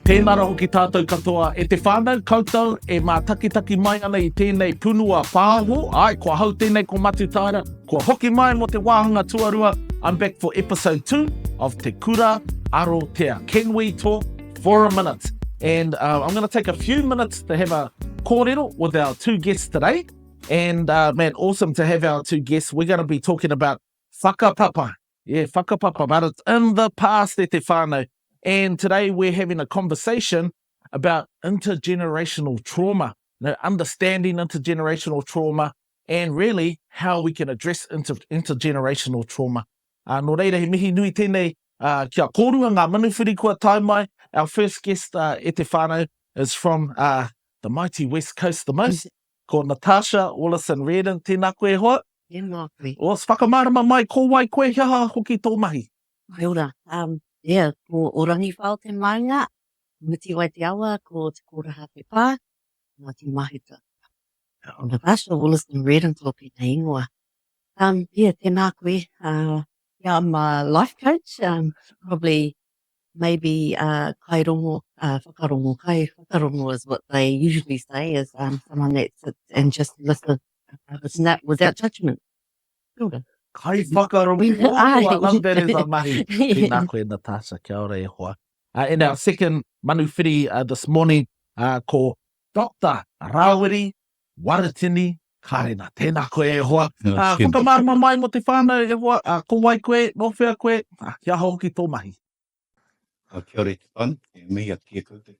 Tēnā rā hoki tātou katoa. E te whānau koutou e mā takitaki mai ana I tēnei punua pāho. Ai, kua hau tēnei ko Matutaera. Kua hoki mai mo te wāhanga tuarua. I'm back for episode 2 of Te Kura Arotea. Can we talk for a minute? And I'm going to take a few minutes to have a korero with our two guests today. And man, awesome to have our two guests. We're going to be talking about whakapapa. Yeah, whakapapa, but it's in the past e te whānau. And today we're having a conversation about intergenerational trauma, understanding intergenerational trauma, and really how we can address intergenerational trauma. Nō reira, he mihi nui tēnei kia kōrua ngā manuwhiri kua taimai. Our first guest e te whānau is from the mighty West Coast the most, called Natasha, Willison, Reardon. Tēnā koe hoa. Tēnā koe. O whakamārama mai ko wai koe hiaha hoki tō mahi. Ai ora. Yeah, ko orangi whao te maunga, miti wai te awa, ko te kora hake pā, ngā te mahita. Natasha, Willison, Reardon, tōki te ingoa. Yeah, tēnā koe. Yeah, I'm a life coach, probably, maybe, kairongo, whakarongo. Whakarongo is what they usually say, is someone that sits and just listens without judgment. Good. Kai whakarongo. I love that as a mahi. Tēnā koe, Natasha, kia ora e hoa. In our second manuwhiri this morning, ko Dr. Rawiri, Waretini, Karena. Tēnā koe e hoa. Whakamārama mai mo te whānau e hoa. Ko wai koe, no whea koe, kia hoki tō mahi. Kia ora te whānau, e mihi a kia koutou.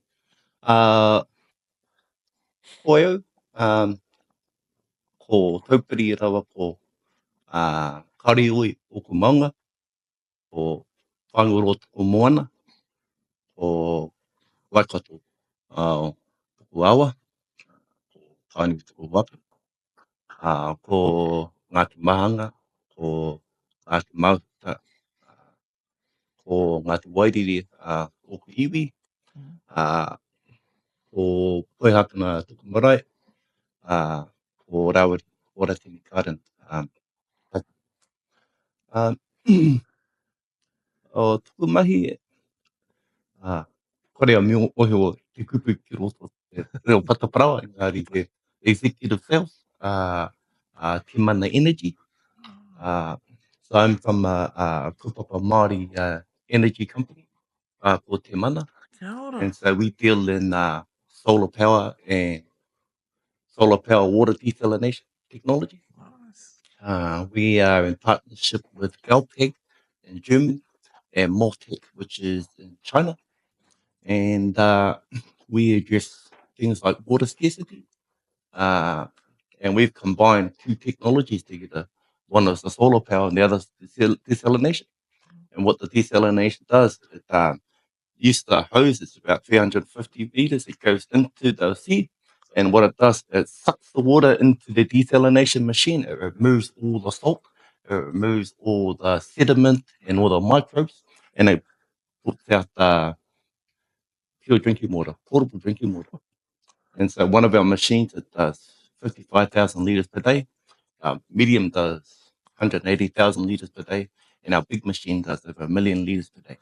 Koeo, ko taupiri rawa ko karioi o ku maunga, ko whanguro tuku moana, ko waikato tuku awa, ko Tainui tuku wapu, ko Ngāti Mahanga, ko Ngāti Mauta, ko Ngāti Wairiri o ku iwi, ko Poihakana tuku marae, ko Rawiri, Oratini Karena. O tuku mahi, kore a mio ohe o te kupu ki roto te reo pataparawa, engari te executive sales, te mana energy. So I'm from a kupapa Māori energy company, called Te Mana. And so we deal in solar power and solar power water desalination technology. We are in partnership with Galtech in Germany and Moltech, which is in China. And we address things like water scarcity. And we've combined two technologies together. One is the solar power and the other is desalination. And what the desalination does, it uses the hose, it's about 350 meters. It goes into the sea. And what it does, it sucks the water into the desalination machine. It removes all the salt, it removes all the sediment and all the microbes, and it puts out pure drinking water, potable drinking water. And so one of our machines, it does 55,000 litres per day. Medium does 180,000 litres per day. And our big machine does over 1 million litres per day.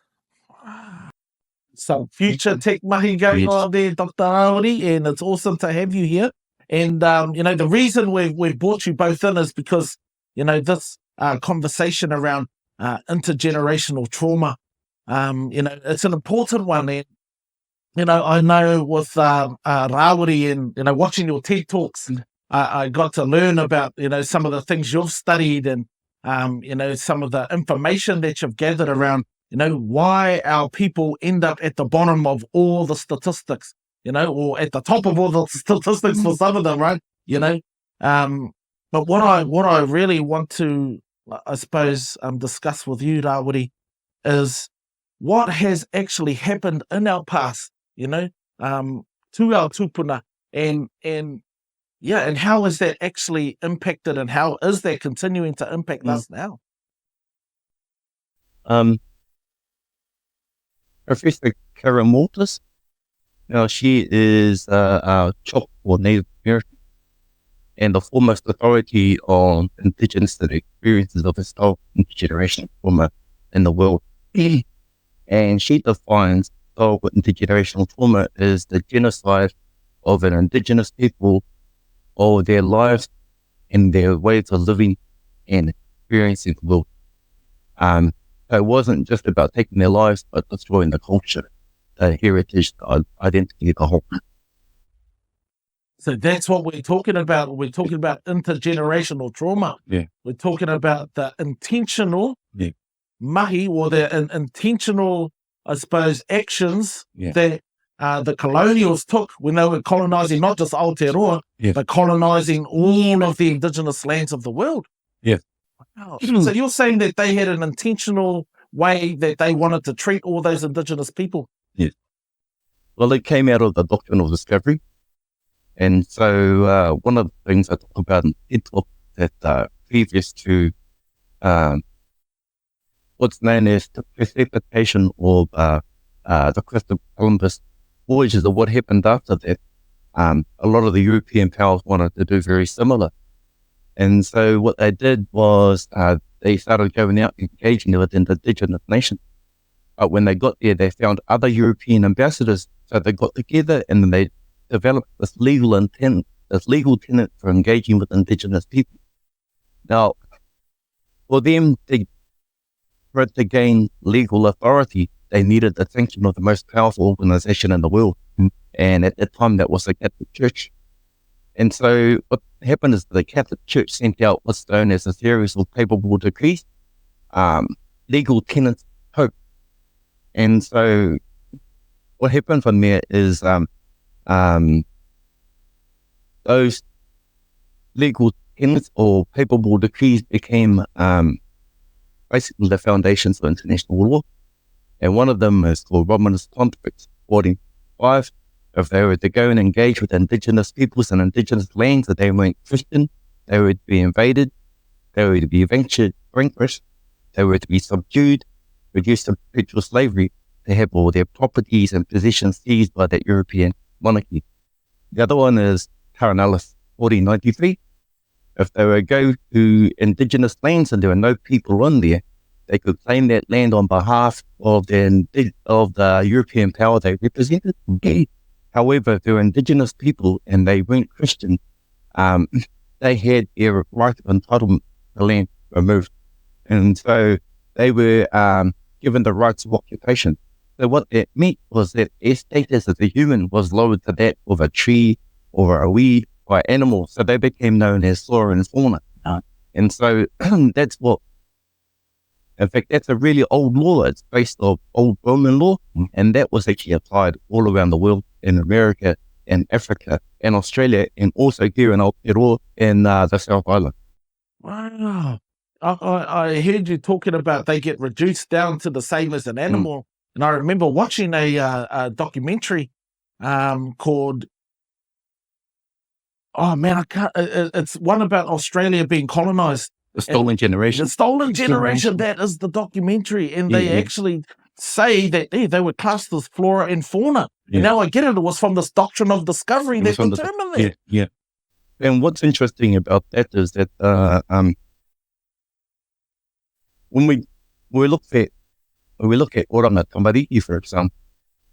Some future tech mahi going on there, Dr. Rawiri, and it's awesome to have you here. And, the reason we've brought you both in is because, this conversation around intergenerational trauma, it's an important one. And, I know with Rawiri and, watching your TED Talks, I got to learn about, some of the things you've studied and, some of the information that you've gathered around why our people end up at the bottom of all the statistics, or at the top of all the statistics for some of them, right? But what I really want to, I suppose, discuss with you, Rawiri, is what has actually happened in our past, to our tupuna, and how has that actually impacted, and how is that continuing to impact us now? Professor Karena-Waretini. Now, she is a Chok or Native American and the foremost authority on Indigenous experiences of historical intergenerational trauma in the world. And she defines of intergenerational trauma is the genocide of an Indigenous people or their lives and their ways of living and experiencing the world. It wasn't just about taking their lives, but destroying the culture, the heritage, the identity, the whole. So that's what we're talking about. We're talking about intergenerational trauma. Yeah. We're talking about the intentional Yeah. mahi, or the intentional, I suppose, actions Yeah. that the colonials took when they were colonizing not just Aotearoa, Yeah. but colonizing all of the indigenous lands of the world. Yeah. Wow. So you're saying that they had an intentional way that they wanted to treat all those indigenous people? Yes. Well, it came out of the Doctrine of Discovery. And so one of the things I talk about in TED Talk that previous to what's known as the precipitation of the Christopher Columbus voyages, or what happened after that, a lot of the European powers wanted to do very similar. And so what they did was they started going out and engaging with indigenous nations. But when they got there, they found other European ambassadors. So they got together and then they developed this legal tenet for engaging with indigenous people. Now, for them to gain legal authority, they needed the sanction of the most powerful organization in the world. And at that time, that was the Catholic Church. And so what happened is the Catholic Church sent out what's known as a series of papal decrees, legal tenets of Pope. And so what happened from there is those legal tenets or papal decrees became basically the foundations of international law. And one of them is called Romanus Pontifex 45. If they were to go and engage with indigenous peoples and indigenous lands that they weren't Christian, they were to be invaded, they were to be vanquished, they were to be subdued, reduced to perpetual slavery, to have all their properties and possessions seized by that European monarchy. The other one is Karena-Waretini 1493. If they were to go to indigenous lands and there were no people on there, they could claim that land on behalf of the European power they represented. However, if they were indigenous people and they weren't Christian, they had their right of entitlement to the land removed. And so they were given the rights of occupation. So what that meant was that their status as a human was lowered to that of a tree or a weed or an animal. So they became known as flora and fauna. And so that's what, in fact, that's a really old law. It's based on old Roman law. And that was actually applied all around the world, in America and Africa and Australia, and also here in Aotearoa in the South Island. Wow. I heard you talking about they get reduced down to the same as an animal. And I remember watching a documentary called, it's one about Australia being colonized. The Stolen Generation. The Stolen Generation, that is the documentary. And they actually say that they were classed as flora and fauna. And now I get it. It was from this Doctrine of Discovery that determined that. Yeah. And what's interesting about that is that when we look at oranga tamariki, for example,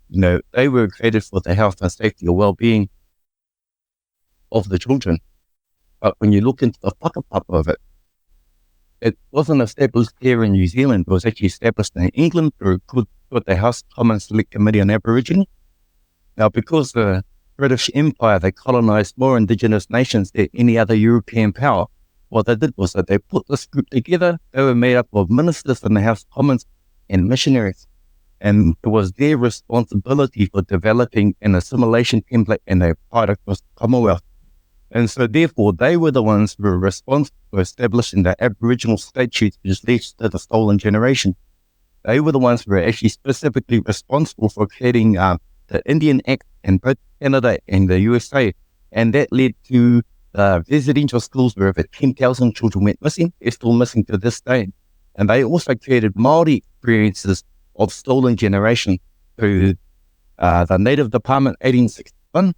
they were created for the health and safety or well-being of the children. But when you look into the whakapapa of it, it wasn't established here in New Zealand. It was actually established in England through the House Common Select Committee on Aboriginal. Now, because the British Empire, they colonized more indigenous nations than any other European power, what they did was that they put this group together. They were made up of ministers in the House of Commons and missionaries. And it was their responsibility for developing an assimilation template, and they applied across the Commonwealth. And so therefore, they were the ones who were responsible for establishing the Aboriginal statutes, which led to the Stolen Generation. They were the ones who were actually specifically responsible for creating the Indian Act in both Canada and the USA. And that led to residential schools where over 10,000 children went missing. They're still missing to this day. And they also created Māori experiences of Stolen Generation through the Native Department 1861,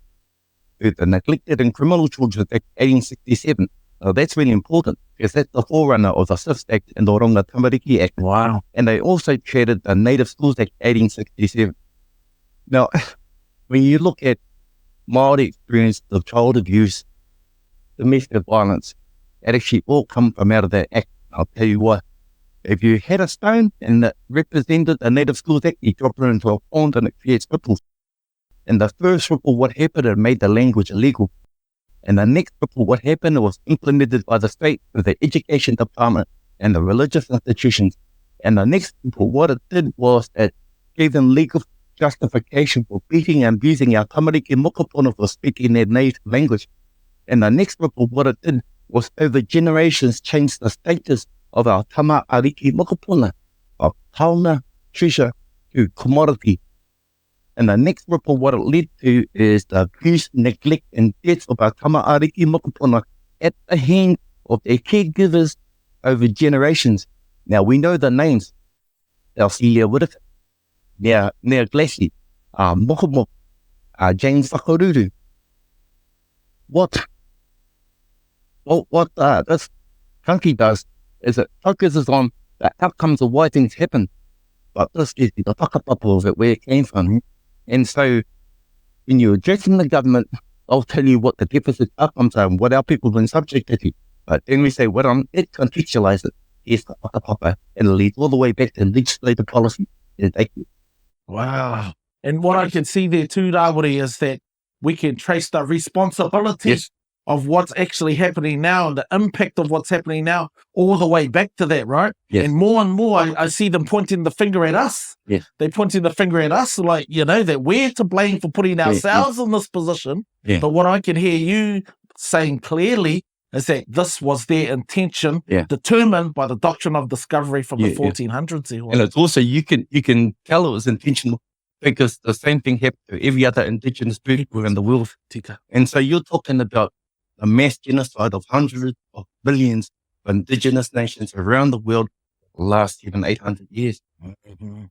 through the Neglected and Criminal Children Act 1867. That's really important because that's the forerunner of the Fifth Act and the Oranga Tamariki Act. Wow. And they also created the Native Schools Act 1867. Now, when you look at Māori experience of child abuse, domestic violence, it actually all come from out of that act. I'll tell you what, if you had a stone and it represented a Native Schools Act, you drop it into a pond and it creates ripples. And the first ripple, what happened, it made the language illegal. And the next ripple, what happened, it was implemented by the state with the education department and the religious institutions. And the next ripple, what it did was it gave them legal justification for beating and abusing our tamariki mokopuna for speaking their native language. And the next ripple, what it did was over generations changed the status of our tama, āriki, mokopuna, of tauna, treasure, to commodity. And the next ripple, what it led to is the abuse, neglect, and death of our tama, āriki, mokopuna at the hand of their caregivers over generations. Now, we know the names. Rawiri, Ngira Glassy, Mokomo, James Whakaruru. What this country does is it focuses on the outcomes of why things happen, but this is the whakapapa of it, where it came from. And so when you're addressing the government, I'll tell you what the deficit outcomes are and what our people have been subjected to. But then we say, well, it contextualize it. Here's the whakapapa, and it leads all the way back to legislative policy. And thank you. Wow. And what I can see there too, Rawiri, is that we can trace the responsibility of what's actually happening now and the impact of what's happening now all the way back to that, right? Yes. And more, I see them pointing the finger at us. Yes. They're pointing the finger at us like, that we're to blame for putting ourselves in this position. Yeah. But what I can hear you saying clearly is that this was their intention, determined by the Doctrine of Discovery from the 1400s. And it's also, you can tell it was intentional because the same thing happened to every other Indigenous people around the world. And so you're talking about a mass genocide of hundreds of billions of Indigenous nations around the world for the last 700-800 years. Mm-hmm.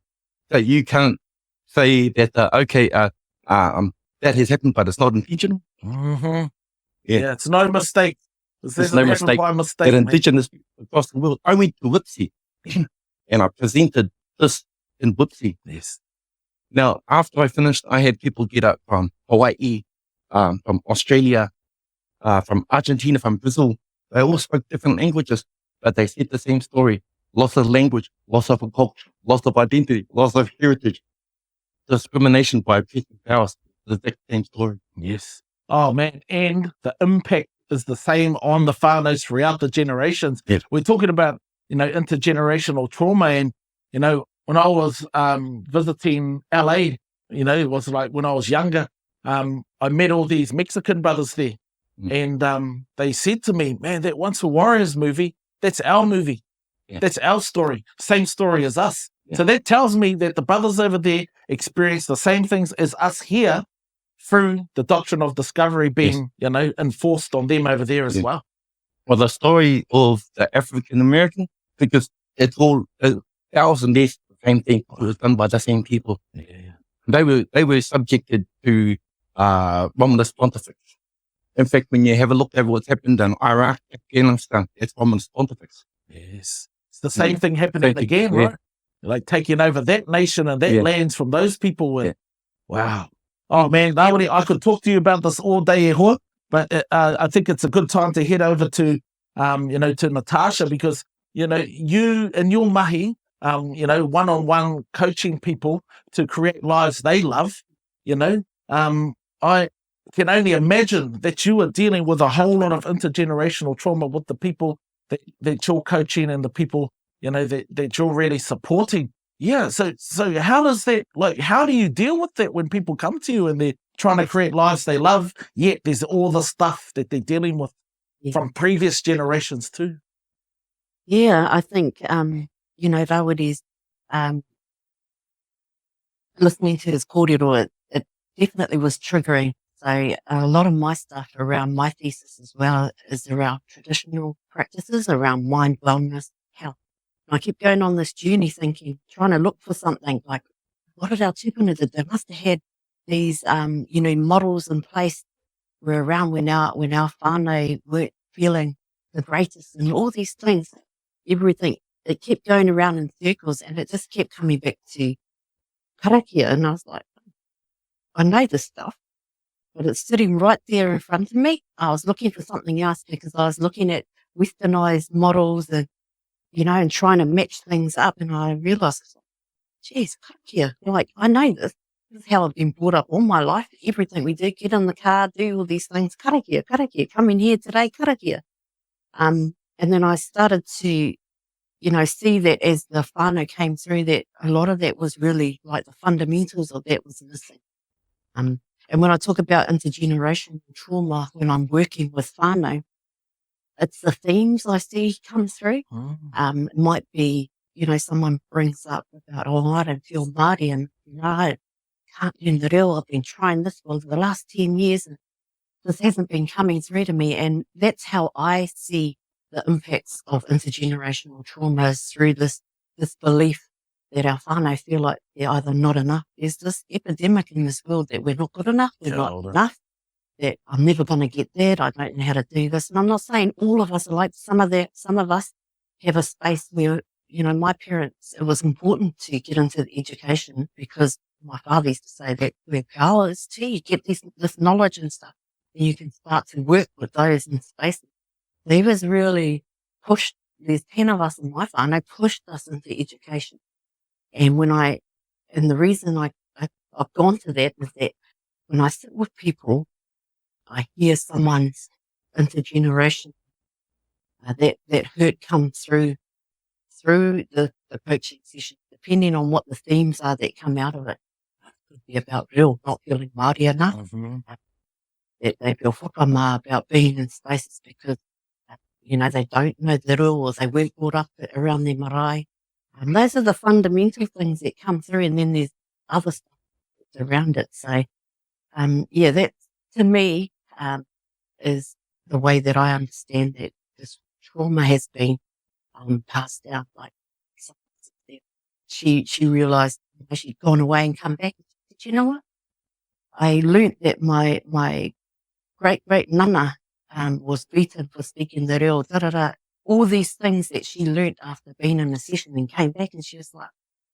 So you can't say that, that has happened, but it's not intentional. Mm-hmm. Yeah, it's no mistake. There's no mistake. That Indigenous people across the world. I went to Whipsy and I presented this in Whipsy. Yes. Now, after I finished, I had people get up from Hawaii, from Australia, from Argentina, from Brazil. They all spoke different languages, but they said the same story. Loss of language, loss of a culture, loss of identity, loss of heritage, discrimination by oppressive powers. The exact same story. Yes. Oh, man. And the impact is the same on the whānau throughout the generations. Yes. We're talking about, intergenerational trauma. And, when I was visiting LA, it was like when I was younger, I met all these Mexican brothers there. Mm. And they said to me, man, that Once for Warriors movie, that's our movie. Yeah. That's our story. Same story as us. Yeah. So that tells me that the brothers over there experience the same things as us here through the Doctrine of Discovery being, enforced on them over there as well. Well, the story of the African American, because it's all ours and theirs, the same thing. It was done by the same people. Yeah. They were subjected to Romanist pontifex. In fact, when you have a look at what's happened in Iraq, Afghanistan, it's Romanist pontifex. Yes. It's the same thing happening again, right? Like taking over that nation and that lands from those people. And, wow. Oh, man, Rawiri, I could talk to you about this all day, but I think it's a good time to head over to, to Natasha, because, you and your mahi, one-on-one coaching people to create lives they love, I can only imagine that you are dealing with a whole lot of intergenerational trauma with the people that you're coaching and the people, that you're really supporting. Yeah. So how does that, how do you deal with that when people come to you and they're trying to create lives they love, yet there's all the stuff that they're dealing with from previous generations too? Yeah, I think, Rawiri's, listening to his korero, it definitely was triggering. So a lot of my stuff around my thesis as well is around traditional practices, around mind, wellness, health. And I kept going on this journey thinking, trying to look for something like, what did our tupuna do? They must have had these, models in place were around when our whānau weren't feeling the greatest and all these things, everything. It kept going around in circles and it just kept coming back to karakia. And I was like, know this stuff, but it's sitting right there in front of me. I was looking for something else because I was looking at westernized models and, and trying to match things up. And I realized, geez, karakia, like, I know this. This is how I've been brought up all my life. Everything we do, get in the car, do all these things, karakia, come in here today, karakia. And then I started to, see that as the whānau came through, that a lot of that was really like the fundamentals of that was missing. And when I talk about intergenerational trauma, when I'm working with whānau, it's the themes I see come through. It might be, someone brings up about, I don't feel Māori and, I can't learn the reo. I've been trying this for the last 10 years and this hasn't been coming through to me. And that's how I see the impacts of intergenerational trauma, is through this belief that our whānau feel like they're either not enough. There's this epidemic in this world that we're not good enough, we're not enough, that I'm never going to get that, I don't know how to do this. And I'm not saying all of us are like some of us have a space where, my parents, it was important to get into the education because my father used to say that where power is too, you get this knowledge and stuff, and you can start to work with those in spaces. He was really pushed, there's 10 of us in my whānau, pushed us into education. And the reason I've gone to that is that when I sit with people, I hear someone's intergeneration, that hurt come through the coaching session, depending on what the themes are that come out of it. It could be about real, not feeling Māori enough. That they feel whakamā about being in spaces because, they don't know the reo, or they weren't brought up around their marae. And those are the fundamental things that come through, and then there's other stuff that's around it. So, that to me is the way that I understand that this trauma has been passed down. Like she realised she'd gone away and come back. But you know what? I learnt that my great nana was beaten for speaking the reo, all these things that she learnt after being in a session and came back, and she was like,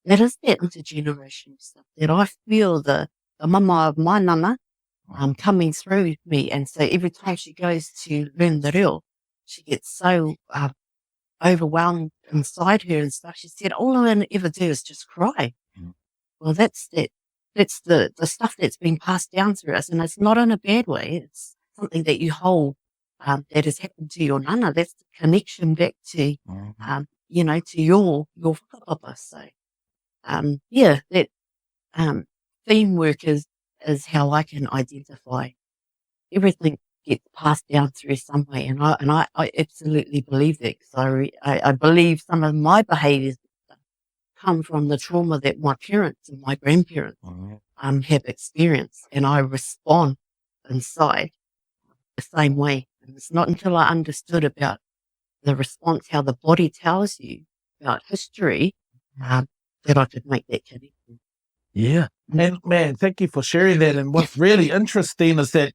that is that intergenerational stuff that I feel the mama of my nana coming through me. And so every time she goes to learn the reo, she gets so overwhelmed inside her and stuff. She said, all I ever do is just cry. Well, that's it. That's the stuff that's been passed down through us, and it's not in a bad way. It's something that you hold that has happened to your nana. That's the connection back to, to your whakapapa. So, that theme work is how I can identify everything gets passed down through some way, and I absolutely believe that, because I believe some of my behaviours come from the trauma that my parents and my grandparents have experienced, and I respond inside the same way. And it's not until I understood about the response, how the body tells you about history, that I could make that connection. Yeah. And man, thank you for sharing that. And what's really interesting is that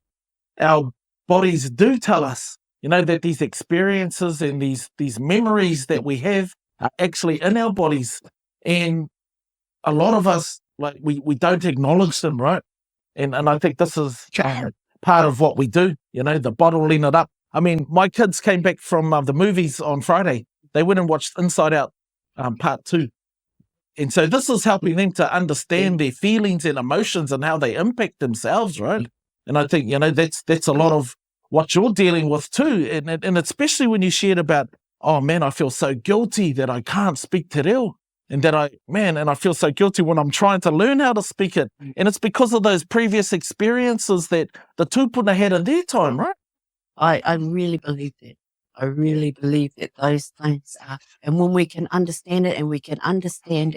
our bodies do tell us, that these experiences and these memories that we have are actually in our bodies. And a lot of us, like, we don't acknowledge them, right? And I think this is part of what we do, the bottling it up. I mean, my kids came back from the movies on Friday. They went and watched Inside Out Part 2. And so this is helping them to understand their feelings and emotions and how they impact themselves, right? And I think, that's a lot of what you're dealing with too. And especially when you shared about, oh man, I feel so guilty that I can't speak te reo. And that I feel so guilty when I'm trying to learn how to speak it. And it's because of those previous experiences that the tūpuna had in their time, right? I really believe that. I really believe that those things are, and when we can understand it and we can understand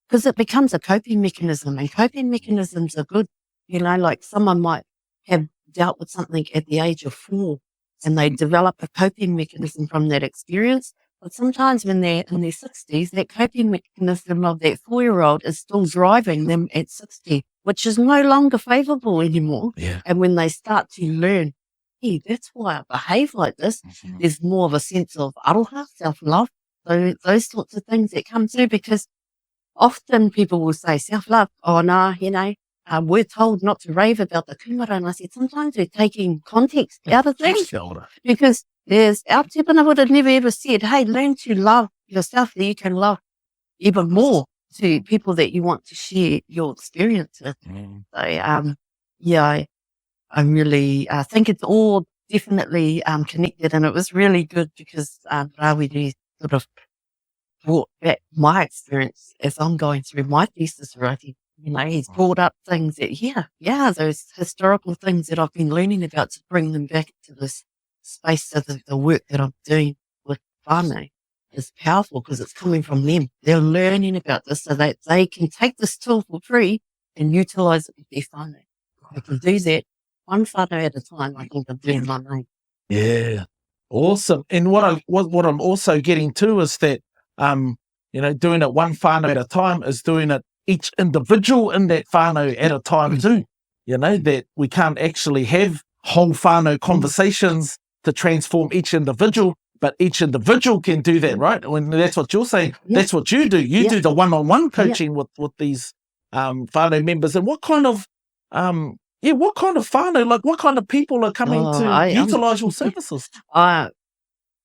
because it becomes a coping mechanism, and coping mechanisms are good. Like someone might have dealt with something at the age of 4 and they develop a coping mechanism from that experience. But sometimes when they're in their 60s, that coping mechanism of that 4-year-old is still driving them at 60, which is no longer favourable anymore. Yeah. And when they start to learn, hey, that's why I behave like this, there's more of a sense of aroha, self-love, those sorts of things that come through, because often people will say self-love, oh no, we're told not to rave about the kumara. And I said, sometimes we're taking context out of things because there's our tepana would have never ever said, hey, learn to love yourself that you can love even more to people that you want to share your experience with. So, yeah, I really think it's all definitely connected, and it was really good because Rawiri sort of brought back my experience as I'm going through my thesis writing. He's brought up things that, those historical things that I've been learning about to bring them back to this space of the work that I'm doing with whānau is powerful because it's coming from them. They're learning about this so that they can take this tool for free and utilize it with their whānau. They can do that one whānau at a time. I think I'm doing my name. Yeah, awesome. And what I'm also getting to is that doing it one whānau at a time is doing it each individual in that whānau at a time too. That we can't actually have whole whānau conversations to transform each individual, but each individual can do that, right? When that's what you're saying, that's what you do. You do the one-on-one coaching with these whānau members. And what kind of whānau, like what kind of people are coming to utilize your services? Like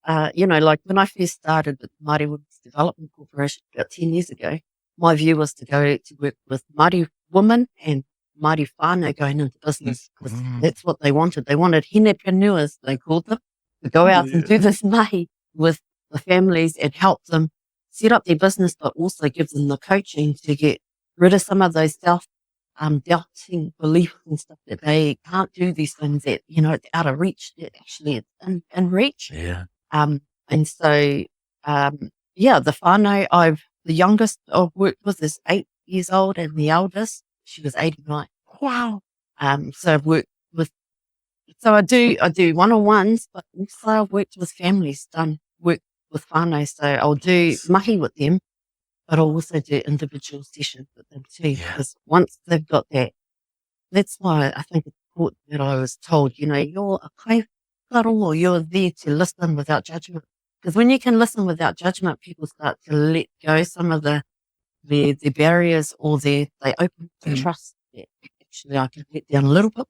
when I first started with Māori Women's Development Corporation about 10 years ago, my view was to go to work with Māori women and Māori whānau going into business because that's what they wanted. They wanted henepreneurs, they called them, to go out and do this mahi with the families and help them set up their business, but also give them the coaching to get rid of some of those doubting beliefs and stuff that they can't do these things that, it's out of reach. Actually, it's in reach. Yeah. And so, the whānau the youngest I've worked with is 8 years old, and the eldest, she was 89. Wow. So I've worked with, so I do one-on-ones, but also I've worked with families, done work with whānau. So I'll do mahi with them, but I'll also do individual sessions with them too. Because once they've got that, that's why I think it's important that I was told, you're a kaikairo, or you're there to listen without judgment. Because when you can listen without judgment, people start to let go some of their barriers, or they open to trust that actually I can let down a little bit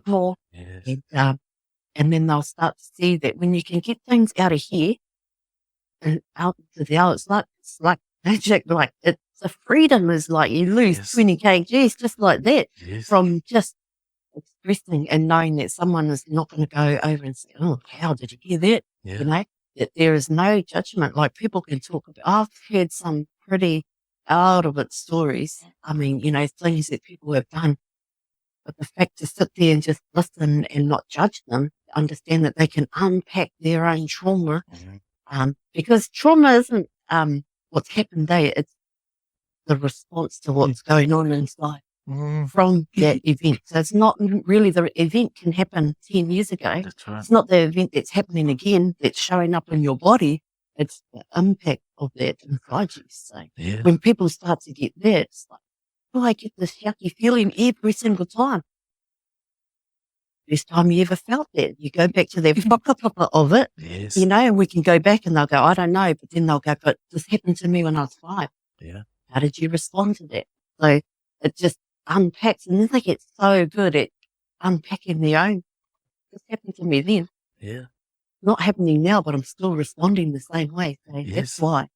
more. Yes. And then they'll start to see that when you can get things out of here and out into the out, it's like magic. Like the freedom is like you lose 20 kgs just like that from just expressing and knowing that someone is not going to go over and say, oh, how did you hear that? Yeah. That there is no judgment. Like people can talk about, I've heard some pretty out of it stories. I mean, things that people have done. But the fact to sit there and just listen and not judge them, understand that they can unpack their own trauma. Because trauma isn't what's happened there. It's the response to what's going on inside from that event. So it's not really the event can happen 10 years ago. That's right. It's not the event that's happening again that's showing up in your body. It's the impact of that inside you. So when people start to get that, it's like, I get this yucky feeling every single time. First time you ever felt that. You go back to the whakapapa of it, and we can go back and they'll go, I don't know, but then they'll go, but this happened to me when I was 5. Yeah. How did you respond to that? So it just unpacks, and then they get so good at unpacking their own. This happened to me then. Yeah. Not happening now, but I'm still responding the same way. So that's why.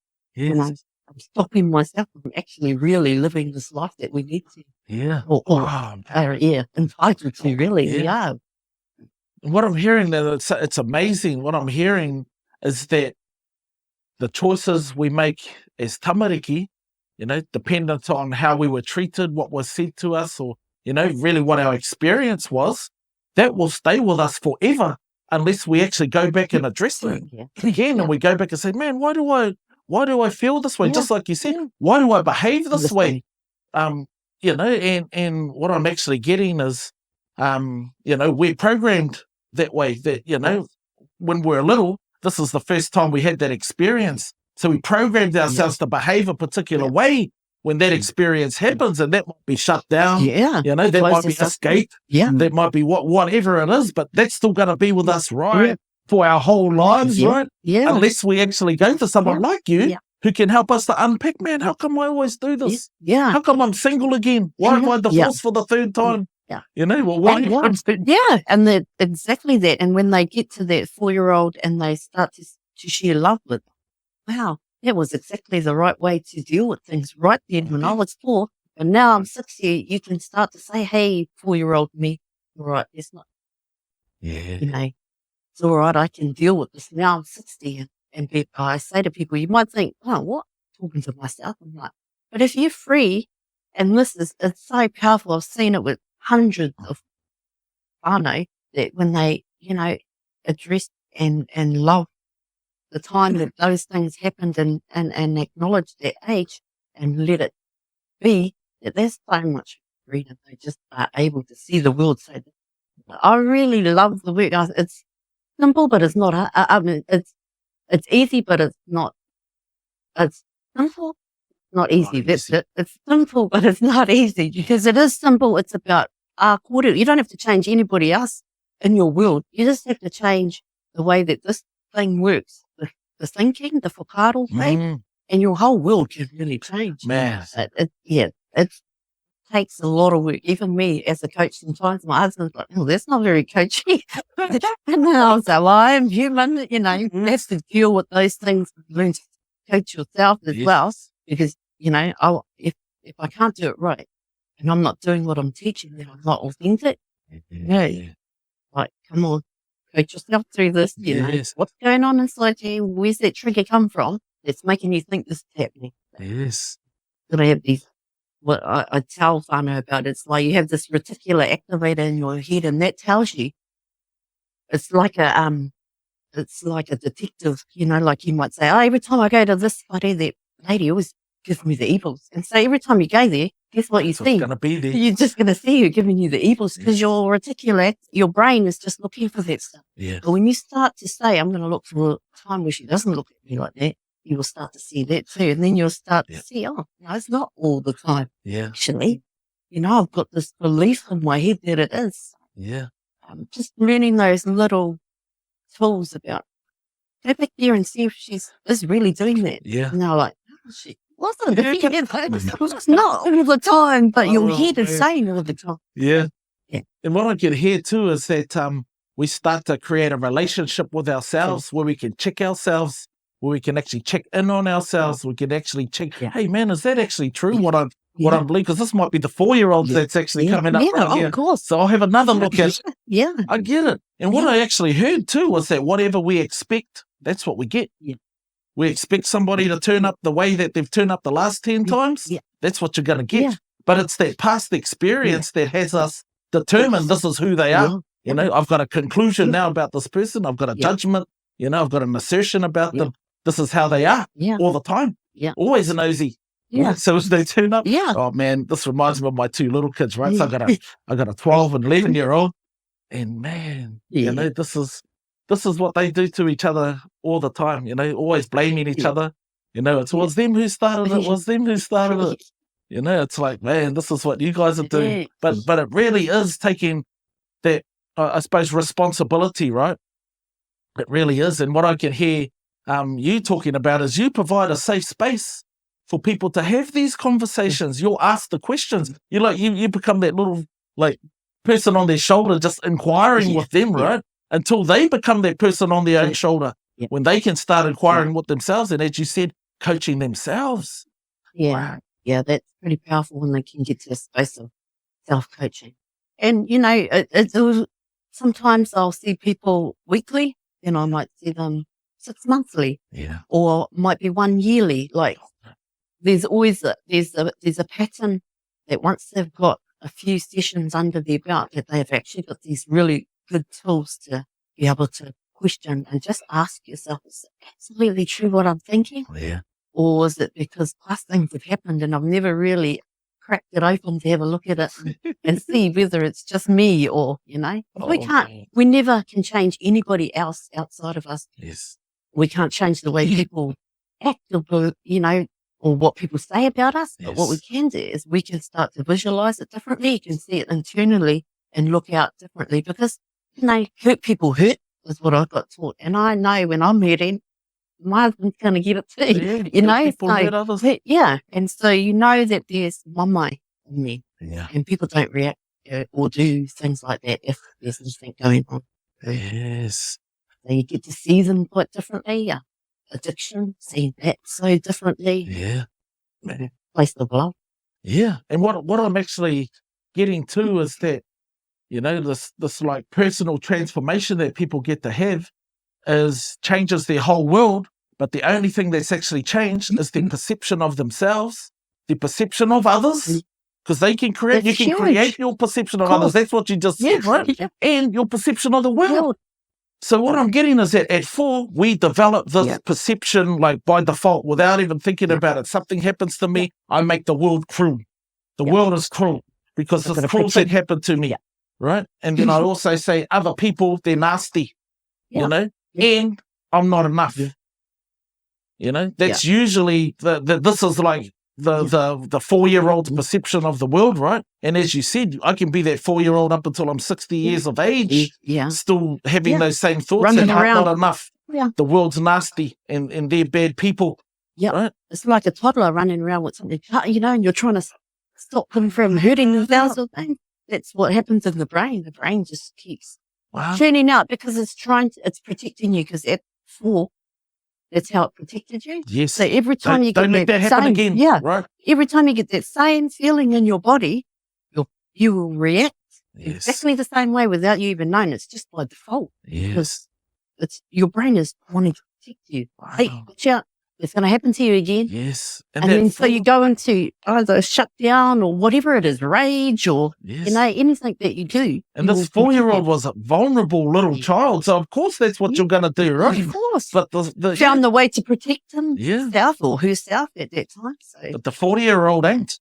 I'm stopping myself from actually really living this life that we need to. Yeah. Entitled to, really. We are. What I'm hearing there, it's amazing. What I'm hearing is that the choices we make as tamariki, dependent on how we were treated, what was said to us, or, really what our experience was, that will stay with us forever unless we actually go back and address it again. And we go back and say, man, why do I feel this way? Just like you said, why do I behave this way? And what I'm actually getting is, we're programmed that way, that, when we're little, this is the first time we had that experience. So we programmed ourselves to behave a particular way when that experience happens, and that might be shut down. That might be escape. That might be whatever it is, but that's still going to be with us, right? For our whole lives, right? Unless we actually go to someone like you who can help us to unpick, man, how come I always do this? Yeah. How come I'm single again? Why am I divorced for the third time? Yeah. Well, why? Yeah, and exactly that. And when they get to that 4-year-old and they start to share love with them, wow, that was exactly the right way to deal with things right then when I was 4. And now I'm 60, you can start to say, hey, 4-year-old me, all right, it's not, it's all right, I can deal with this. Now I'm 60 and I say to people, you might think, oh, what? Talking to myself. I'm like, but if you're free, and it's so powerful, I've seen it with hundreds of whānau that when they, address and love the time that those things happened and acknowledge their age and let it be, that there's so much freedom. They just are able to see the world. So I really love the work. It's simple, but it's not. I mean, it's easy, but it's not. It's simple, not easy. That's it. It's simple, but it's not easy because it is simple. It's about korero. You don't have to change anybody else in your world. You just have to change the way that this thing works, the thinking, the whakaaro thing, and your whole world can really change. Man. It takes a lot of work. Even me as a coach, sometimes my husband's like, oh, that's not very coachy. And then I was like, well, I am human, you have to deal with those things, learn to coach yourself as well. Because, if I can't do it right and I'm not doing what I'm teaching, then I'm not authentic. Like, come on, coach yourself through this, what's going on inside you? Where's that trigger come from that's making you think this is happening? Yes. That I have these, what I tell whānau about, it's like you have this reticular activator in your head and that tells you, it's like a detective, like you might say, oh, every time I go to this party, that lady always gives me the evils. And so every time you go there, guess what you see? It's going to be there. You're just going to see her giving you the evils because your reticular, your brain is just looking for that stuff. Yeah. But when you start to say, I'm going to look for a time where she doesn't look at me like that, you will start to see that too. And then you'll start to see, oh, no, it's not all the time. Yeah. Actually, I've got this belief in my head that it is. Yeah. I'm just learning those little tools about, go back there and see if she's really doing that. Yeah. And they're like, oh, she wasn't. It's not all the time, but your head is saying all the time. Yeah. Yeah. And what I can hear too is that we start to create a relationship with ourselves where we can check ourselves, where we can actually check in on ourselves. We can actually check, hey man, is that actually true? What I'm believing? Because this might be the 4-year-old that's actually coming up right here. Of course. So I'll have another look at it. Yeah. I get it. And what I actually heard too was that whatever we expect, that's what we get. Yeah. We expect somebody to turn up the way that they've turned up the last 10 times. Yeah. That's what you're going to get. Yeah. But it's that past experience that has us determine this is who they are. I've got a conclusion now about this person. I've got a judgment. I've got an assertion about them. This is how they are all the time. Yeah. Always a nosy. Yeah. So as they turn up, Yeah. oh man, this reminds me of my 2 little kids, right? So I got a 12 and 11-year-old, and man, this is what they do to each other all the time. Always blaming each other. It was them who started it. It was them who started it. It's like, man, this is what you guys are doing. But it really is taking that, I suppose, responsibility, right? It really is. And what I can hear you talking about is you provide a safe space for people to have these conversations. You'll ask the questions. You become that little person on their shoulder, just inquiring with them, right? Until they become that person on their own shoulder, when they can start inquiring with themselves. And as you said, coaching themselves. Yeah. Wow. Yeah, that's pretty powerful when they can get to a space of self-coaching. And, sometimes I'll see people weekly, then I might see them 6 monthly. Yeah. Or might be 1 yearly. Like, there's always there's a pattern that once they've got a few sessions under their belt, that they've actually got these really good tools to be able to question and just ask yourself, is it absolutely true what I'm thinking? Yeah. Or is it because past things have happened and I've never really cracked it open to have a look at it and see whether it's just me or, we never can change anybody else outside of us. Yes. We can't change the way people act or what people say about us. But what we can do is we can start to visualize it differently. You can see it internally and look out differently because, hurt people hurt is what I got taught. And I know when I'm hurting, my husband's going to get it too. Yeah, You know, people hurt others. yeah. And so you know that there's mamae in there. Yeah. And people don't react or do things like that if there's anything going on. Yes. So you get to see them quite differently. Addiction, seeing that so differently. Yeah. Place of love. Yeah. And what I'm actually getting to is that, you know, this like personal transformation that people get to have changes their whole world. But the only thing that's actually changed is their perception of themselves, their perception of others. Because you can create your perception of others. That's what you just said, right? Yeah. And your perception of the world. So what I'm getting is that at 4, we develop this perception like by default without even thinking about it. Something happens to me, I make the world cruel. The world is cruel because this cruel thing happened to me, right? And then I also say other people, they're nasty, you know, and I'm not enough. You know, that's usually this is like the 4-year-old's perception of the world, right? And as you said, I can be that 4-year-old up until I'm 60 years of age, still having those same thoughts. Running and around. I'm not enough. Yeah. The world's nasty and they're bad people. Yeah. Right? It's like a toddler running around with something, you know, and you're trying to stop them from hurting themselves or things. That's what happens in the brain. The brain just keeps tuning out because it's protecting you because at 4, that's how it protected you. Yes. So every time you don't get let that happen again. Right. Every time you get that same feeling in your body, you will react exactly the same way without you even knowing. It's just by default. Yes. Because your brain is wanting to protect you. Wow. Hey, watch out. It's going to happen to you again. Yes. And then so you go into either shutdown or whatever it is, rage or, you know, anything that you do. And this 4-year-old was a vulnerable little child. So, of course, that's what you're going to do, right? Of course. But found the way to protect himself or herself at that time. So. But the 40-year-old ain't.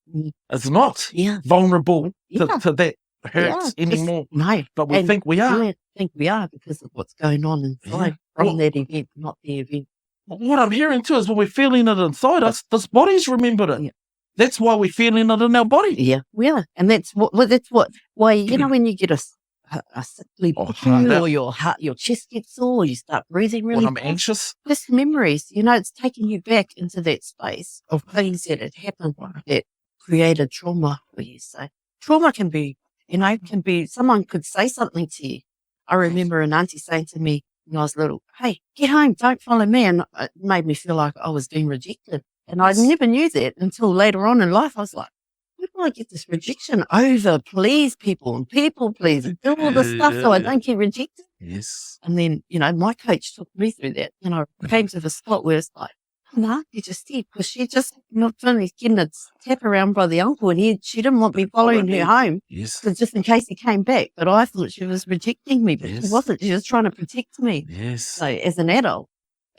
It's not vulnerable to that hurt anymore. No. But we think we are. I think we are because of what's going on inside from that event, not the event. What I'm hearing too is when we're feeling it inside us, this body's remembered it. Yeah. That's why we're feeling it in our body. Yeah, we are. And that's why, you know, when you get a sickly or your chest gets sore, you start breathing really when I'm anxious. This memories, you know, it's taking you back into that space of things that had happened that created trauma, where you say. Trauma can be, you know, someone could say something to you. I remember an auntie saying to me, when I was little, hey, get home, don't follow me. And it made me feel like I was being rejected. And I never knew that until later on in life. I was like, where do I get this rejection over please people and people please and do all this stuff so I don't get rejected? Yes. And then, you know, my coach took me through that. And I came to the spot where it's like, no, you just did. Because she just not finished getting a tap around by the uncle and she didn't want me following her home. Yes. Just in case he came back. But I thought she was rejecting me, but she wasn't. She was trying to protect me. Yes. So as an adult,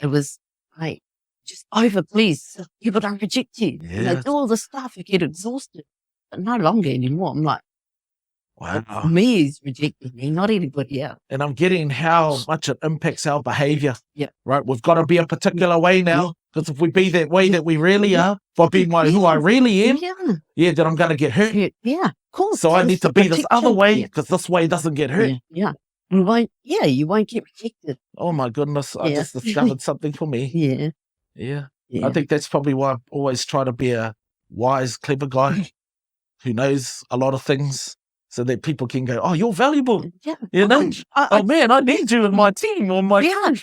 it was, hey, just over, please. People don't reject you. Yeah. You know, do all the stuff, you get exhausted. But no longer anymore. I'm like, wow. Me is rejecting me, not anybody else. And I'm getting how much it impacts our behaviour. Yeah. Right? We've got to be a particular way now. Because if we be that way that we really are, by being who I really am, then I'm going to get hurt. Yeah, of course. So I need to be this other way because this way doesn't get hurt. Yeah. You won't get rejected. Oh my goodness. I just discovered something for me. Yeah. I think that's probably why I always try to be a wise, clever guy who knows a lot of things so that people can go, oh, you're valuable. Yeah. You know? Man, I need you in my team or my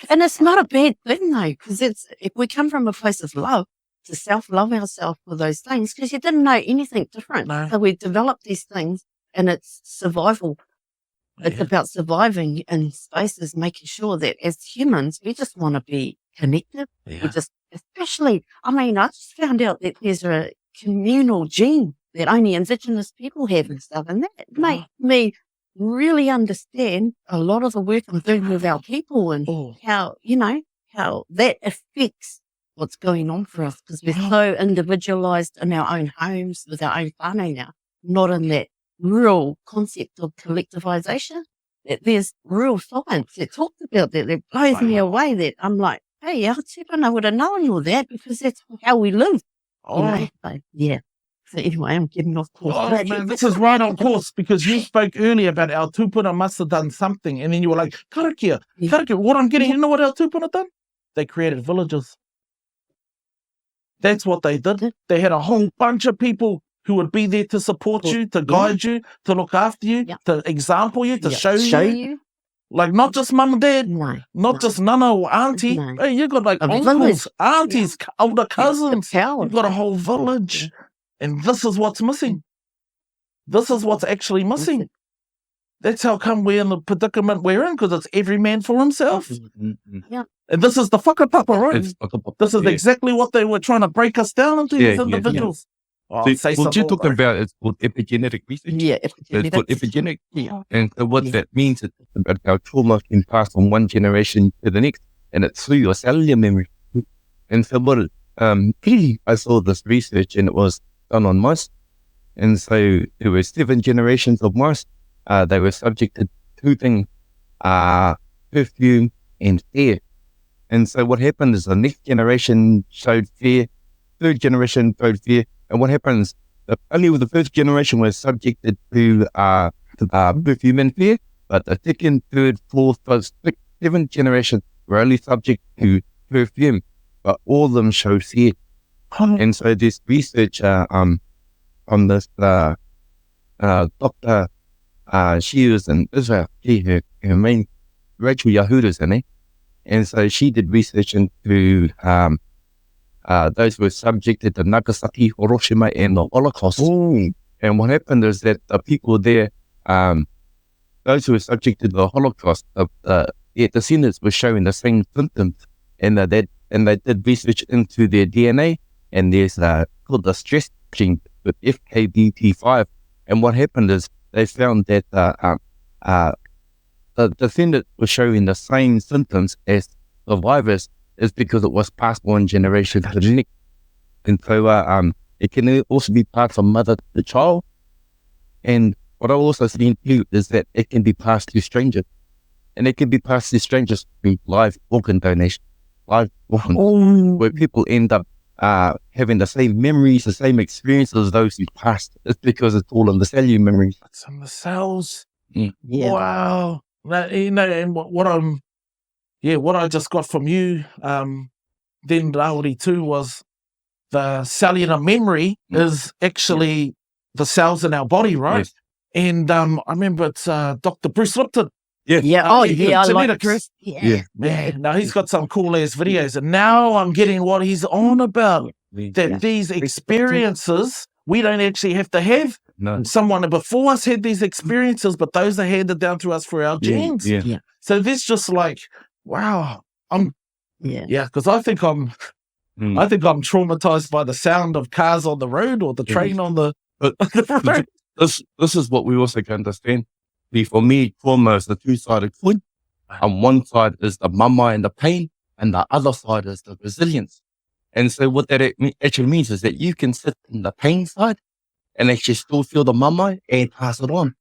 and it's not a bad thing though, because if we come from a place of love, to self-love ourselves for those things, because you didn't know anything different. No. So we developed these things and it's survival. It's about surviving in spaces, making sure that as humans, we just want to be connected. We just, especially, I just found out that there's a communal gene that only Indigenous people have and stuff. And that made me really understand a lot of the work I'm doing with our people and how, you know, how that affects what's going on for us because we're so individualized in our own homes with our own whānau now, not in that real concept of collectivization. That there's real science that talks about that blows me away that I'm like, hey, our tūpuna would have known all that because that's how we live. You know? So anyway, I'm getting off course. Oh, man, this is right on course because you spoke earlier about our tūpuna must have done something and then you were like, karakia. What I'm getting, you know what our tūpuna done? they created villages. That's what they did. They had a whole bunch of people who would be there to support you, to guide you, to look after you, to example you, to show you. Like, not just mum and dad, not just nana or auntie. Hey, you got like uncles, aunties, older cousins. You've got a whole village. And this is what's missing. This is what's actually missing. That's how come we're in the predicament we're in, because it's every man for himself. And this is the whakapapa, right? This is exactly what they were trying to break us down into, these individuals. So what you're talking about is called epigenetic research. It's called epigenetic. And so what that means is about how trauma can pass from one generation to the next, and it's through your cellular memory. And so what I saw this research, and it was done on mice. And so there were 7 generations of mice. They were subjected to 2 things, perfume and fear. And so what happened is the next generation showed fear, 3rd generation showed fear. And what happens, only the 1st generation was subjected to perfume and fear, but the 2nd, 3rd, 4th, 5th, 6th, 7th generation were only subject to perfume, but all of them show fear. And so this research on this doctor, she was in Israel, her main, Rachel Yahuda's in it. And so she did research into those who were subjected to Nagasaki, Hiroshima, and the Holocaust. And what happened is that the people there, those who were subjected to the Holocaust, their descendants were showing the same symptoms, and they did research into their DNA, and there's called the stress gene with FKBP5. And what happened is they found that the descendants were showing the same symptoms as survivors, is because it was passed one generation to the next. And so it can also be passed from mother to child. And what I've also seen too is that it can be passed to strangers. And it can be passed to strangers through live organ donation, where people end up having the same memories, the same experiences as those who passed. It's because it's all in the cellular memories. It's in the cells. Wow. And what I just got from you, then Rawiri too, was the cellular memory is actually the cells in our body, right? Yes. And I remember it's Dr. Bruce Lipton. I like genetics. Bruce. Man, now he's got some cool ass videos, and now I'm getting what he's on about. That these experiences we don't actually have to have. Someone before us had these experiences, but those are handed down to us through our genes. So this just like, wow, because I think I'm traumatized by the sound of cars on the road or the train on the road. This is what we also can understand. For me, trauma is the 2-sided coin. On one side is the mamae and the pain, and the other side is the resilience. And so what that actually means is that you can sit in the pain side and actually still feel the mamae and pass it on.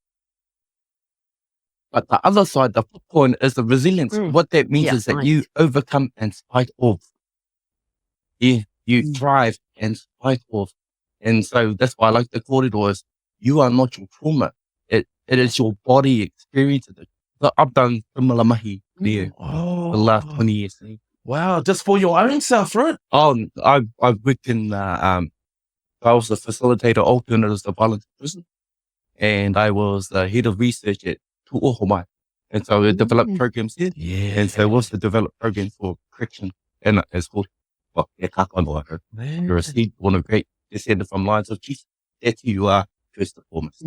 But the other side, the flip coin, is the resilience. What that means is that you overcome in spite of. You thrive in spite of. And so that's why I like the corridor is, you are not your trauma. It is your body experience. So I've done similar mahi there for the last 20 years. Wow, just for your own self, right? Oh, I've worked in, I was the facilitator alternatives to violence in prison. And I was the head of research at Tu'ohomai. And so we developed programs here. And so we also developed programs for correction. And it's called, you're a seed born of great descendant from lines of Jesus. That's who you are, first and foremost.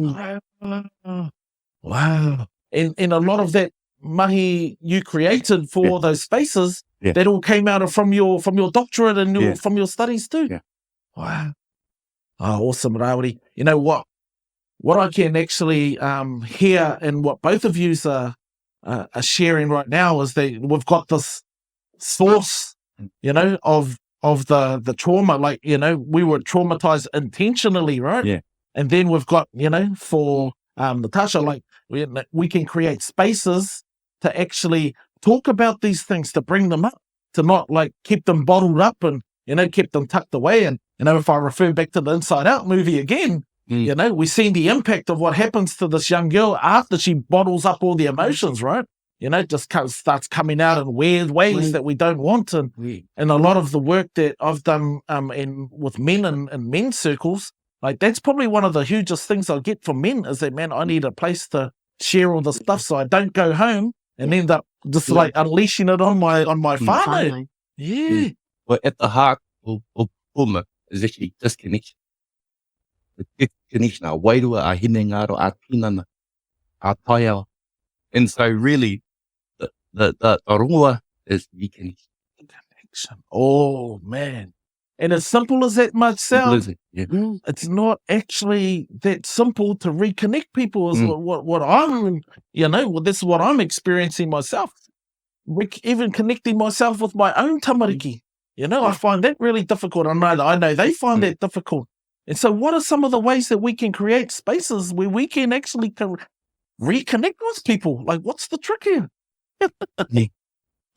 Wow. And a lot of that mahi you created for those spaces, that all came out from your doctorate and from your studies too. Wow. Oh, awesome, Rawiri. You know what I can actually hear, and what both of you are sharing right now, is that we've got this source, of the trauma. Like, we were traumatized intentionally, right? And then we've got, for Natasha, like we can create spaces to actually talk about these things, to bring them up, to not like keep them bottled up and, keep them tucked away. And, if I refer back to the Inside Out movie again, we see the impact of what happens to this young girl after she bottles up all the emotions, right? just starts coming out in weird ways that we don't want. And a lot of the work that I've done with men in men's circles, like that's probably one of the hugest things I get from men is that, man, I need a place to share all the stuff so I don't go home and end up just like unleashing it on my whānau. Yeah. Well, at the heart of Puma is actually disconnection. The disconnection, our wairua, our hinengaro, our tinana, our taiao. And so really, the rongoa is reconnection. Oh, man. And as simple as that might sound, it's not actually that simple to reconnect people is what I'm, this is what I'm experiencing myself. Even connecting myself with my own tamariki. I find that really difficult. I know they find that difficult. And so what are some of the ways that we can create spaces where we can actually reconnect with people? Like, what's the trick here? I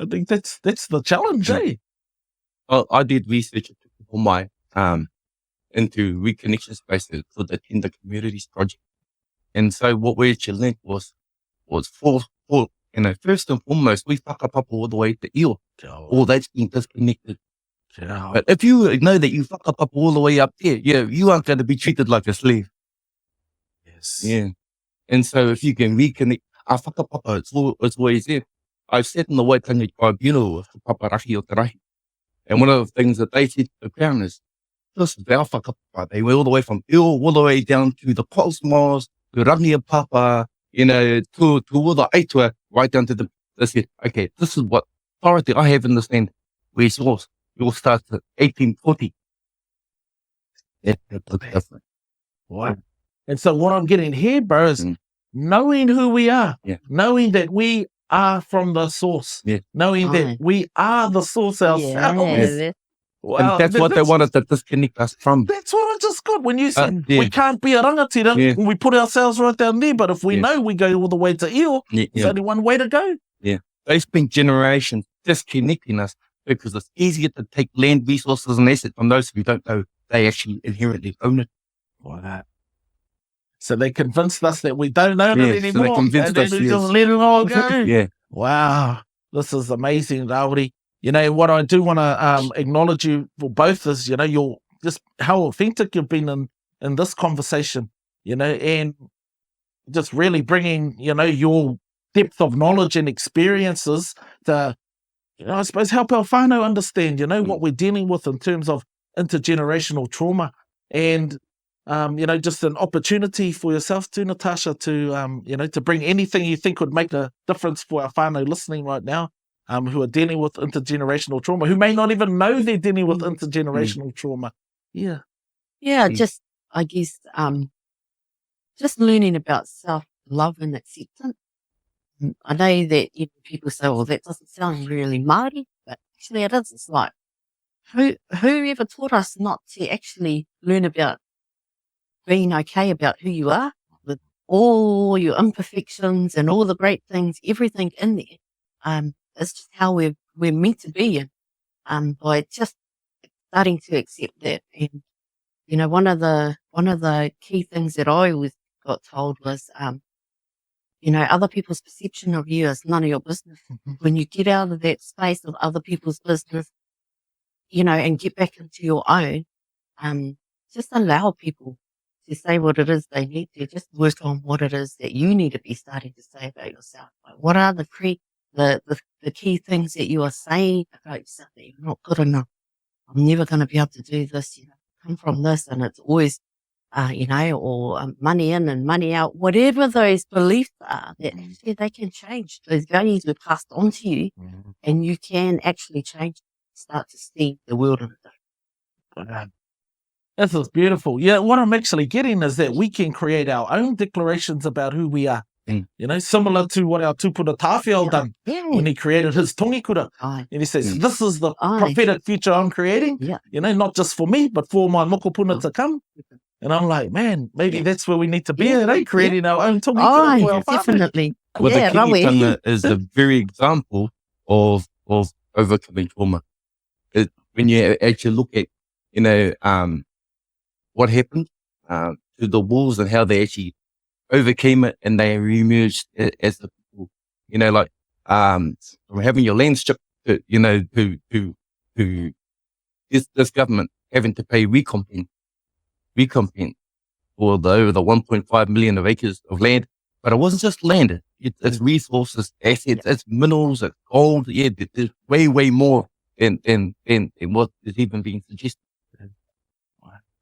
think that's the challenge, eh? Well, I did research for my into reconnection spaces for the Tender Communities project. And so what we actually learned was for first and foremost, we whakapapa all the way to io. All that's being disconnected. But if you know that you whakapapa all the way up there, you aren't going to be treated like a slave. Yes. Yeah. And so if you can reconnect, our whakapapa, it's always there. I've sat in the Waitangi tribunal with the Paparahi o Te Rahi. And one of the things that they said to the Crown is, this is our whakapapa. They were all the way from Io, all the way down to the cosmos, to Rangia Papa, to all the Aitua, right down to they said, okay, this is what authority I have in this land. Where's yours? Yours starts at 1840. That's different. Wow. And so what I'm getting here, bro, is knowing who we are, knowing that we are from the source, knowing that we are the source ourselves. Wow, and that's what they wanted to disconnect us from. That's what I just got when you said we can't be a rangatira when we put ourselves right down there. But if we know we go all the way to Io, there's only one way to go. Yeah. They spent generations disconnecting us because it's easier to take land resources and assets from those who don't know they actually inherently own it. Wow. So they convinced us that we don't own it anymore. So they convinced us, we just let it all go. Yeah. Wow. This is amazing, Rawiri. What I do want to acknowledge you for both is, you're just how authentic you've been in this conversation, and just really bringing, your depth of knowledge and experiences to, I suppose, help our whānau understand, what we're dealing with in terms of intergenerational trauma and, just an opportunity for yourself too, Natasha, to, to bring anything you think would make a difference for our whānau listening right now. Who are dealing with intergenerational trauma, who may not even know they're dealing with intergenerational trauma. Yeah. Yeah, just, I guess, just learning about self-love and acceptance. I know that people say, well, that doesn't sound really Māori, but actually it is. It's like, whoever taught us not to actually learn about being okay about who you are, with all your imperfections and all the great things, everything in there. It's just how we're meant to be, and by just starting to accept that. And one of the key things that I always got told was, other people's perception of you is none of your business. When you get out of that space of other people's business, and get back into your own, just allow people to say what it is they need to. Just work on what it is that you need to be starting to say about yourself. Like, what are the key things that you are saying about yourself that you're not good enough? I'm never going to be able to do this, come from this, and it's always, or money in and money out, whatever those beliefs are, that actually they can change. Those values were passed on to you, and you can actually change, start to see the world in a different. This is beautiful. Yeah, what I'm actually getting is that we can create our own declarations about who we are. Similar to what our tupuna Tawhiao done when he created his tongikura. And he says, this is the prophetic future I'm creating, not just for me, but for my mokopuna to come. And I'm like, man, maybe that's where we need to be, creating our own tongikura for our definitely. Well, the kikitanga is a very example of overcoming trauma. When you actually look at, what happened to the wolves and how they actually overcame it and they re-emerged as the people. from having your land stripped to, to this government having to pay recompense for over the 1.5 million of acres of land. But it wasn't just land. It's resources, assets, it's minerals, it's gold. Yeah, there's way more than what is even being suggested.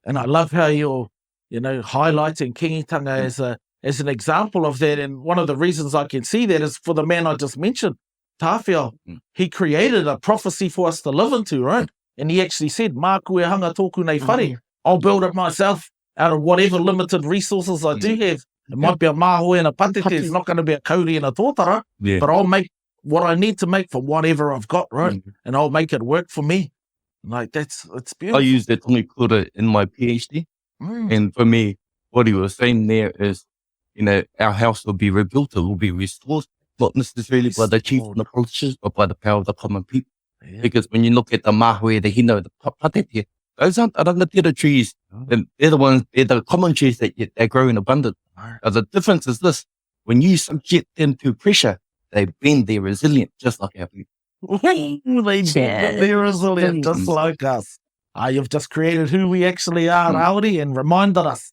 And I love how you're, highlighting kingitanga as an example of that. And one of the reasons I can see that is for the man I just mentioned, Tawhia. He created a prophecy for us to live into, right? And he actually said, "Mā koe hanga tōku nei whare. I'll build it myself out of whatever limited resources I do have. It might be a māhoi and a patete. It's not going to be a kauri and a tōtara, but I'll make what I need to make from whatever I've got, right? And I'll make it work for me." Like, it's beautiful. I use that tongi kura in my PhD. And for me, what he was saying there is, our house will be rebuilt, it will be restored, not necessarily by the chief and the politicians, but by the power of the common people. Yeah. Because when you look at the mahoe, the hino, the patete, those aren't arangatira trees. And they're the common trees that grow in abundance. The difference is this: when you subject them to pressure, they bend, they're resilient, just like our people. They're resilient, just like us. You've just created who we actually are, Rawiri, and reminded us,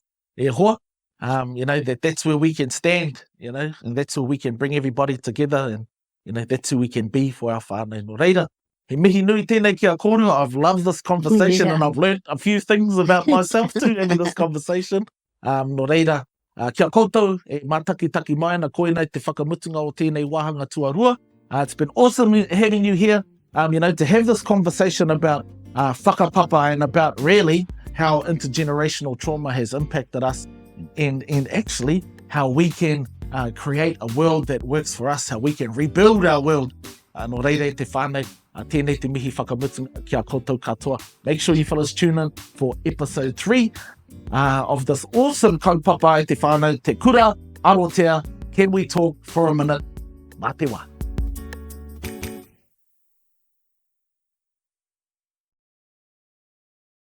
that's where we can stand, and that's where we can bring everybody together, and that's who we can be for our whānau. Nō reira, he mihi nui tēnei ki a kōrero. I've loved this conversation, and I've learned a few things about myself too in this conversation. Nō reira, kia koutou, e mātakitaki mai na koenei te whakamutunga o tēnei wāhanga tuarua. It's been awesome having you here, to have this conversation about whakapapa and about really how intergenerational trauma has impacted us, and actually how we can create a world that works for us, how we can rebuild our world. Nō reira te whānau, tēnei te mihi whakamutunga kia koutou katoa. Make sure you fellas tune in for episode 3 of this awesome kaupapa e te whānau, te Kura Arotea. Can we talk for a minute? Mā te wā.